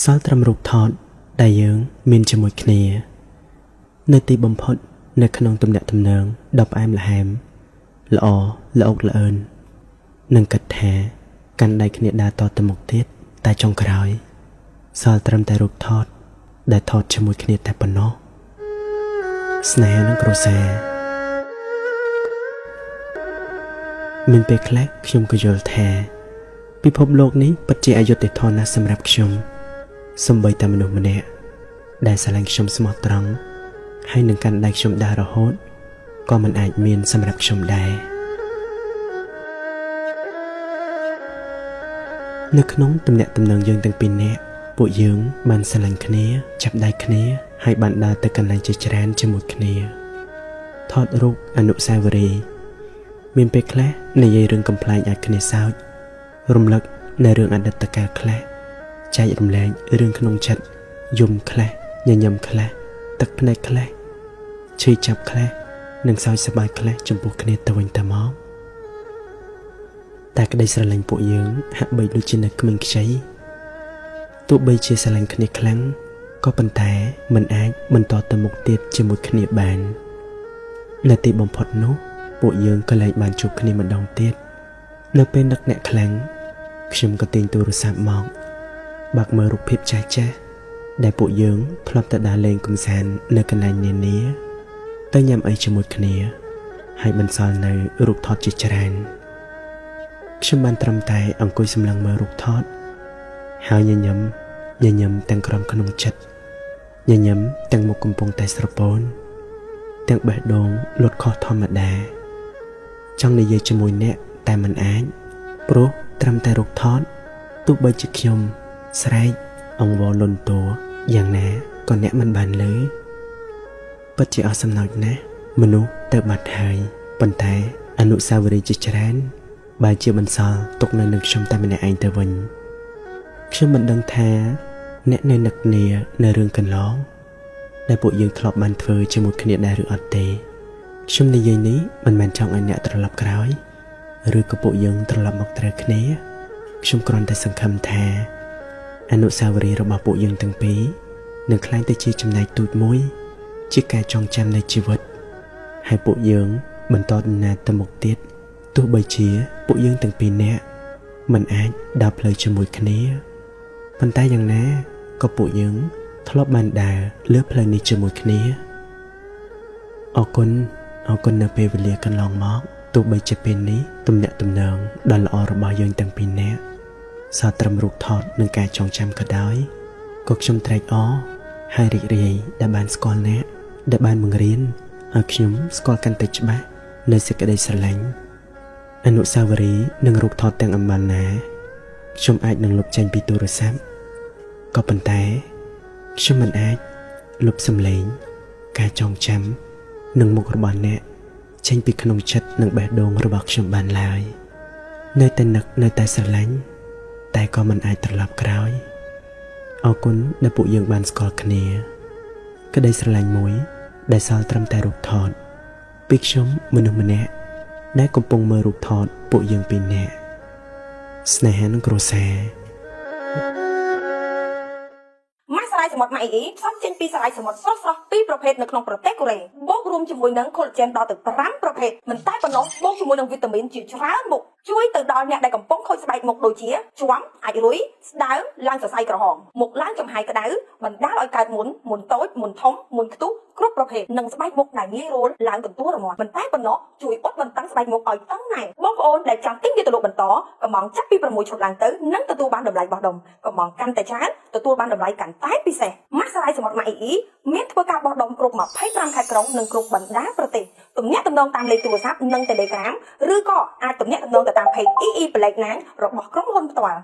សល់ត្រឹមរូបថតដែលយើងមានជាមួយគ្នានៅទីបំផុតនៅក្នុងទំនាក់ទំនងដ៏ផ្អែមល្ហែមល្អល្អោកល្អឿននឹងគិតថាកាន់ដៃគ្នាដើរតទៅមុខទៀតតែចុងក្រោយសល់ត្រឹមតែរូបថតដែលថតជាមួយគ្នាតែប៉ុណ្ណោះស្នេហានិងគ្រួសារមានពេលខ្លះខ្ញុំក៏យល់ថាពិភពលោកនេះពិតជាអយុត្តិធម៌ណាស់សម្រាប់ខ្ញុំសូម្បីតែមនុស្សម្នាក់ដែលស្រឡាញ់ខ្ញុំស្មោះត្រង់ហើយនឹងកាន់ដៃខ្ញុំដើររហូតក៏មិនអាចមានសម្រាប់ខ្ញុំដែរនៅក្នុងទំនាក់ទំនងយើងទាំងពីរនាក់ពួកយើងបានស្រឡាញ់គ្នាចាប់ដៃគ្នាហើយបានដើរទៅកន្លែងជាច្រើនជាមួយគ្នាថតរូបអនុស្សាវរីយ៍មានពេលខ្លះនិយាយរឿងកំប្លែងឲ្យគ្នាសើចរំលឹកនៅរឿងអតីតកាលខ្លះចែករំលែករឿងក្នុងចិត្តយំខ្លះញញឹមខ្លះទឹកភ្នែកខ្លះឈឺចាប់ខ្លះនិងសើចសប្បាយខ្លះចំពោះគ្នាទៅវិញទៅមកតែក្តីស្រឡាញ់ពួកយើងហាក់បីដូចជានៅក្មេងខ្ចីទោះបីជាស្រឡាញ់គ្នាខ្លាំងក៏ប៉ុន្តែមិនអាចបន្តទៅមុខទៀតជាមួយគ្នាបាននៅទីបំផុតនោះពួកយើងក៏លែងបានជួបគ្នាម្ដងទៀតនៅពេលនឹកអ្នកខ្លាំងខ្ញុំក៏ទាញទូរស័ព្ទមកបាក់មើលរូបភាពចាស់ៗដែលពួកយើងធ្លាប់ទៅដើរលេងកម្សាន្តនៅកន្លែងនានាទៅញ៉ាំអីជាមួយគ្នាហើយបន្សល់នៅរូបថតជាច្រើនខ្ញុំបានត្រឹមតែអង្គុយសម្លឹងមើលរូបថតហើយញញឹមទាំងក្រំក្នុងចិត្តញញឹមទាំងមុខកំពុងតែស្រពោនទាំងបេះដូងលត់ខុសធម្មតាចង់និយាយជាមួយអ្នកតែមិនអាចព្រោះត្រឹមតែរូបថតទោះបីជាខ្ញុំស្រែកអង្វរលន់តួយ៉ាងណាក៏អ្នកមិនបានលើពិតជាអស់សំណើចណាស់មនុស្សទៅបាត់ហើយប៉ុន្តែអនុស្សាវរីយ៍ជាច្រើនបែរជាបន្សល់ទុកនៅនឹងខ្ញុំតែម្នាក់ឯងទៅវិញខ្ញុំមិនដឹងថាអ្នកនៅនឹកនានៅរឿងកន្លងដែលពួកយើងធ្លាប់បានធ្វើជាមួយគ្នាដែរឬអត់ទេខ្ញុំនិយាយនេះមិនមែនចង់ឲ្យអ្នកត្រឡប់ក្រោយឬក៏ពួកយើងត្រឡប់មកត្រូវគ្នាខ្ញុំគ្រាន់តែសង្ឃឹមថាអនុស្សាវរីយ៍របស់ពួកយើងទាំងពីរនឹងក្លាយទៅជាចំណែកទូចមួយជាការចងចាំនៃជីវិតហើយពួកយើងបន្តដំណើរទៅមុខទៀតទោះបីជាពួកយើងទាំងពីរនាក់មិនអាចដើរផ្លូវជាមួយគ្នាប៉ុន្តែយ៉ាងណាក៏ពួកយើងធ្លាប់បានដើរលើផ្លូវនេះជាមួយគ្នាអរគុណនៅពេលវេលាកន្លងមកទោះបីជាពេលនេះទំនាក់ទំនងដ៏ល្អរបស់យើងទាំងពីរនាក់សល់ត្រឹមរូបថតនិងការចងចាំក៏ដោយក៏ខ្ញុំត្រេកអរហើយរីករាយដែលបានស្គាល់អ្នកដែលបានបង្រៀនឲ្យខ្ញុំស្គាល់កាន់តែច្បាស់នៅសេចក្តីស្រឡាញ់អនុស្សាវរីយ៍និងរូបថតទាំងអំបានណាខ្ញុំអាចនឹងលុបចេញពីទូរស័ព្ទក៏ប៉ុន្តែខ្ញុំមិនអាចលុបសំឡេងការចងចាំនិងមុខរបស់អ្នកចេញពីក្នុងចិត្តនិងបេះដូងរបស់ខ្ញុំបានឡើយនៅតែនឹកនៅតែស្រឡាញ់តែក៏មិនអាចត្រឡប់ក្រោយអរគុណដែលពួកយើងបានស្គាល់គ្នាក្តីស្រឡាញ់មួយដែលសល់ត្រឹមតែរូបថតពីខ្ញុំមនុស្សម្នាក់ដែលកំពុងមើលរូបថតពួកយើងពីរនាក់ស្នេហានិងគ្រួសារម៉ាសាឡាយសមុទ្រម៉ៃអ៊ីផ្សំចេញពីសាឡាយសមុទ្រស្រស់ៗពីរប្រភេទនៅក្នុងប្រទេសកូរ៉េបូករួមជាមួយនឹង collagen ដល់ទៅ5ប្រភេទមិនតែប៉ុណ្ណោះបូកជាមួយនឹងវីតាមីនជាច្រើនមុខជួយទៅដល់អ្នកដែលកំពុងខូចស្បែកមុខដូចជាជាំអាចរុយស្ដើងឡើងសរសៃក្រហមមុខឡើងចំហាយក្តៅបណ្ដាលឲ្យកើតមុនតូចមុនធំមុនខ្ទុះគ្រប់ប្រភេទនិងស្បែកមុខដែលងាយរលឡើងកន្ទួលរមាស់មិនតែប៉ុណ្ណោះជួយអ៊ុតបន្តឹងស្បែកមុខឲ្យតឹងណែនបងប្អូនដែលចង់ទិញវាទៅលក់បន្តកំងចាប់ពី6ឈុតឡើងទៅនឹងទទួលបានតម្លៃបោះដុំកំងកាន់តែច្រើនទទួលបានតម្លៃកាន់តែពិសេសម៉ាសាឡាយសមុទ្រម៉ៃអ៊ីមានធ្វើការបោះដុំគ្រប់25ខេត្តក្រុងនិងគ្រប់បណ្ដាប្រទេសទំនាក់ទំនងតាមលេខទូរស័ព្ទនិង Telegram ឬក៏អាចទំនាក់ទំនងទៅតាម Page EE Black ណារបស់ក្រុមហ៊ុនផ្ទាល់